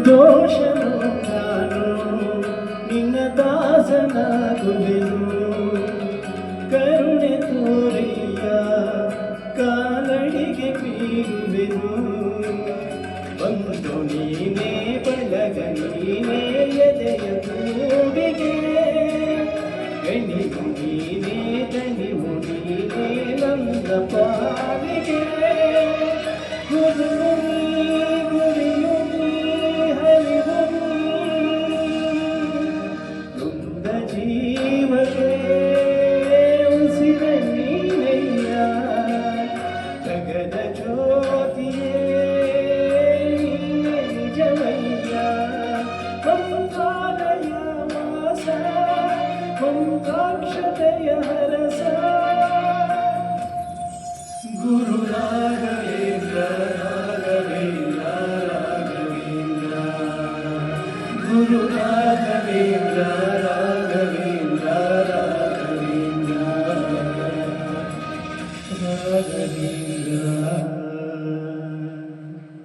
ದೋಷನು ನಾನು ನಿನ್ನ ದಾಸನಾಗುವೆನು ಕರುಣೆ ತೋರಿಯ ಕಾಲಡಿಗೆ ಬೀರುವೆನು ಬಂದು ನೀನೇ ಬಳಗ ನೀನೇ ಎದೆಯ ಕೂಡಿಗೆ ಗಣಿವು ನೀನೇ ದಣಿವು ನೀನೇ ನನ್ನ ಪಾಲಿಗೆ ಗುರು ಗುರಿಯು ನೀ ಹರಿವು ನೊಂದ ಜೀವಕ್ಕೆ ಉಸಿರ ನೀನಯ್ಯ ಜಗದ ಜ್ಯೋತಿಯೇ ನಿಜವಯ್ಯ ಮಂತ್ರಾಲಯ ವಾಸ ಮಂತ್ರಾಕ್ಷತೆಯ ಹರಸ ಗುರು ರಾಘವೇಂದ್ರ ರಾಘವೇಂದ್ರ ರಾಘವೇಂದ್ರ ಗುರು ರಾಘವೇಂದ್ರ ರಾಘವೇಂದ್ರ